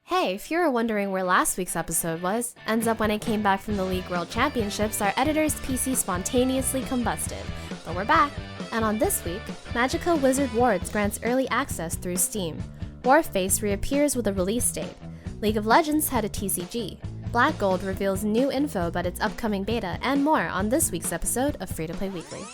Hey, if you were wondering where last week's episode was, ends up when I came back from the League World Championships, our editor's PC spontaneously combusted. But we're back, and on this week, Magicka Wizard Wars grants early access through Steam. Warface reappears with a release date. League of Legends had a TCG. BombGold reveals new info about its upcoming beta, and more on this week's episode of Free-to-Play Weekly.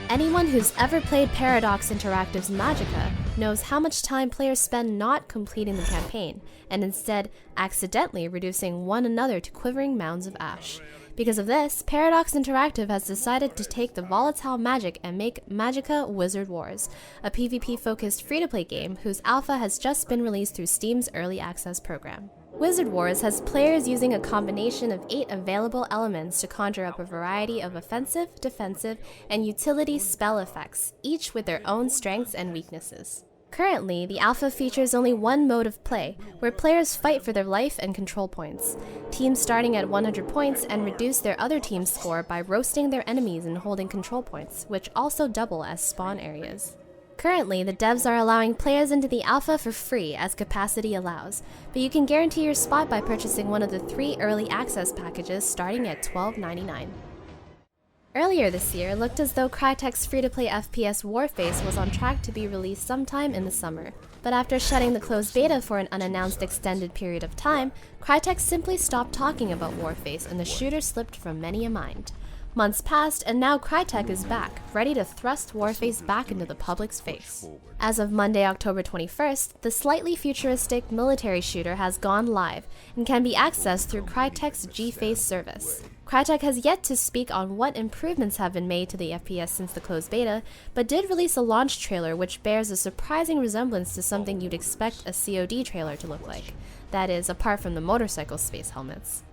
Anyone who's ever played Paradox Interactive's Magicka knows how much time players spend not completing the campaign, and instead accidentally reducing one another to quivering mounds of ash. Because of this, Paradox Interactive has decided to take the volatile magic and make Magicka Wizard Wars, a PvP-focused free-to-play game whose alpha has just been released through Steam's Early Access program. Wizard Wars has players using a combination of 8 available elements to conjure up a variety of offensive, defensive, and utility spell effects, each with their own strengths and weaknesses. Currently, the alpha features only one mode of play, where players fight for their life and control points. Teams starting at 100 points and reduce their other team's score by roasting their enemies and holding control points, which also double as spawn areas. Currently, the devs are allowing players into the alpha for free as capacity allows, but you can guarantee your spot by purchasing one of the 3 early access packages starting at $12.99. Earlier this year, it looked as though Crytek's free-to-play FPS Warface was on track to be released sometime in the summer. But after shutting the closed beta for an unannounced extended period of time, Crytek simply stopped talking about Warface and the shooter slipped from many a mind. Months passed, and now Crytek is back, ready to thrust Warface back into the public's face. As of Monday, October 21st, the slightly futuristic military shooter has gone live and can be accessed through Crytek's GFace service. Crytek has yet to speak on what improvements have been made to the FPS since the closed beta, but did release a launch trailer which bears a surprising resemblance to something you'd expect a COD trailer to look like. That is, apart from the motorcycle space helmets.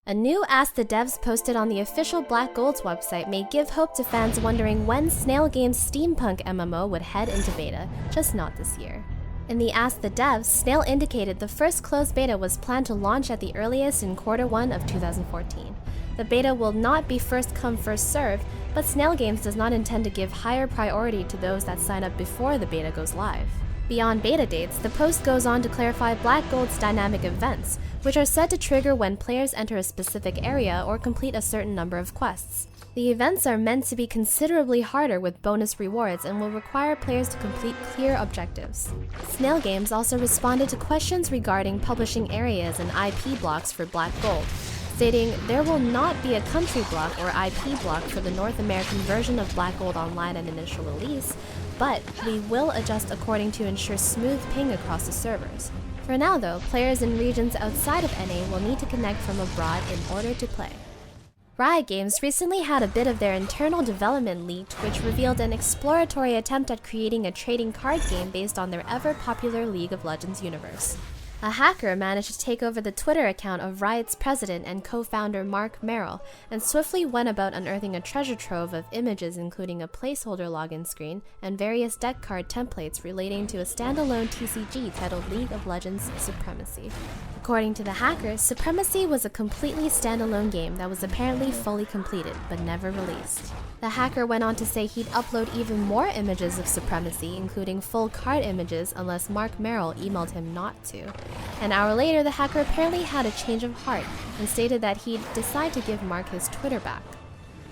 A new Ask the Devs posted on the official BombGold's website may give hope to fans wondering when Snail Games' steampunk MMO would head into beta, just not this year. In the Ask the Devs, Snail indicated the first closed beta was planned to launch at the earliest in Q1 of 2014. The beta will not be first come first served, but Snail Games does not intend to give higher priority to those that sign up before the beta goes live. Beyond beta dates, the post goes on to clarify BombGold's dynamic events, which are set to trigger when players enter a specific area or complete a certain number of quests. The events are meant to be considerably harder with bonus rewards and will require players to complete clear objectives. Snail Games also responded to questions regarding publishing areas and IP blocks for BombGold, stating there will not be a country block or IP block for the North American version of BombGold Online at initial release, but we will adjust according to ensure smooth ping across the servers. For now though, players in regions outside of NA will need to connect from abroad in order to play. Riot Games recently had a bit of their internal development leaked, which revealed an exploratory attempt at creating a trading card game based on their ever-popular League of Legends universe. A hacker managed to take over the Twitter account of Riot's president and co-founder Mark Merrill, and swiftly went about unearthing a treasure trove of images including a placeholder login screen and various deck card templates relating to a standalone TCG titled League of Legends Supremacy. According to the hacker, Supremacy was a completely standalone game that was apparently fully completed, but never released. The hacker went on to say he'd upload even more images of Supremacy, including full card images, unless Mark Merrill emailed him not to. An hour later, the hacker apparently had a change of heart and stated that he'd decide to give Mark his Twitter back.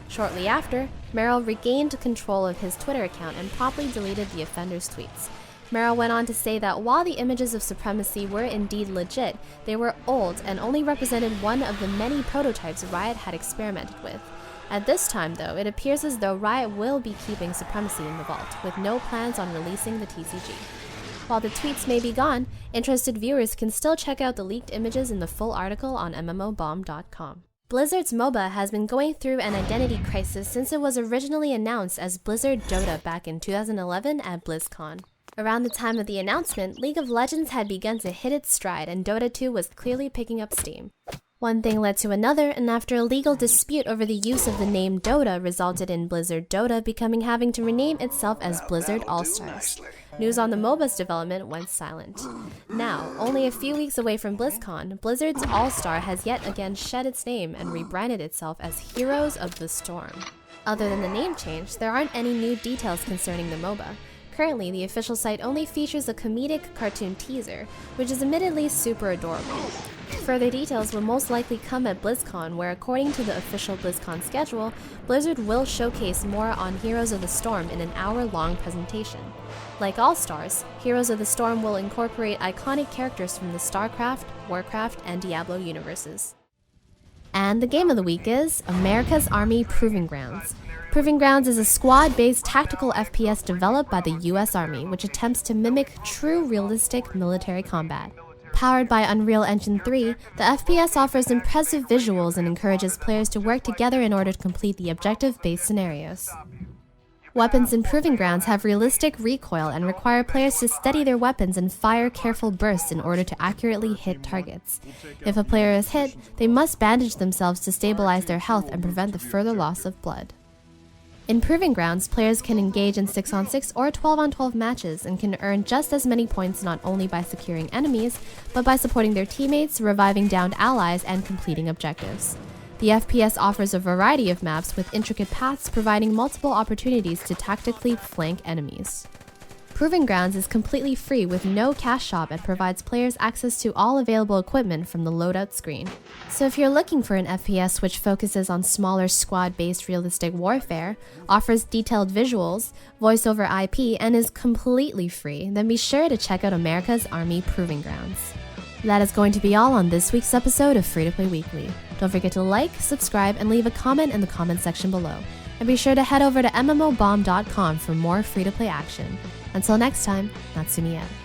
Shortly after, Merrill regained control of his Twitter account and promptly deleted the offender's tweets. Merrill went on to say that while the images of Supremacy were indeed legit, they were old and only represented one of the many prototypes Riot had experimented with. At this time, though, it appears as though Riot will be keeping Supremacy in the vault, with no plans on releasing the TCG. While the tweets may be gone, interested viewers can still check out the leaked images in the full article on MMOBomb.com. Blizzard's MOBA has been going through an identity crisis since it was originally announced as Blizzard Dota back in 2011 at BlizzCon. Around the time of the announcement, League of Legends had begun to hit its stride and Dota 2 was clearly picking up steam. One thing led to another, and after a legal dispute over the use of the name Dota resulted in Blizzard Dota having to rename itself as Blizzard All-Stars. News on the MOBA's development went silent. Now, only a few weeks away from BlizzCon, Blizzard's All-Star has yet again shed its name and rebranded itself as Heroes of the Storm. Other than the name change, there aren't any new details concerning the MOBA. Currently, the official site only features a comedic cartoon teaser, which is admittedly super adorable. Further details will most likely come at BlizzCon, where according to the official BlizzCon schedule, Blizzard will showcase more on Heroes of the Storm in an hour-long presentation. Like All Stars, Heroes of the Storm will incorporate iconic characters from the StarCraft, Warcraft, and Diablo universes. And the game of the week is America's Army Proving Grounds. Proving Grounds is a squad-based tactical FPS developed by the US Army, which attempts to mimic true realistic military combat. Powered by Unreal Engine 3, the FPS offers impressive visuals and encourages players to work together in order to complete the objective-based scenarios. Weapons in Proving Grounds have realistic recoil and require players to steady their weapons and fire careful bursts in order to accurately hit targets. If a player is hit, they must bandage themselves to stabilize their health and prevent the further loss of blood. In Proving Grounds, players can engage in 6-on-6 or 12-on-12 matches and can earn just as many points not only by securing enemies, but by supporting their teammates, reviving downed allies, and completing objectives. The FPS offers a variety of maps with intricate paths providing multiple opportunities to tactically flank enemies. Proving Grounds is completely free with no cash shop and provides players access to all available equipment from the loadout screen. So if you're looking for an FPS which focuses on smaller squad-based realistic warfare, offers detailed visuals, voice over IP, and is completely free, then be sure to check out America's Army Proving Grounds. That is going to be all on this week's episode of Free-to-Play Weekly. Don't forget to like, subscribe, and leave a comment in the comment section below. And be sure to head over to MMOBomb.com for more free-to-play action. Until next time, Natsumii out.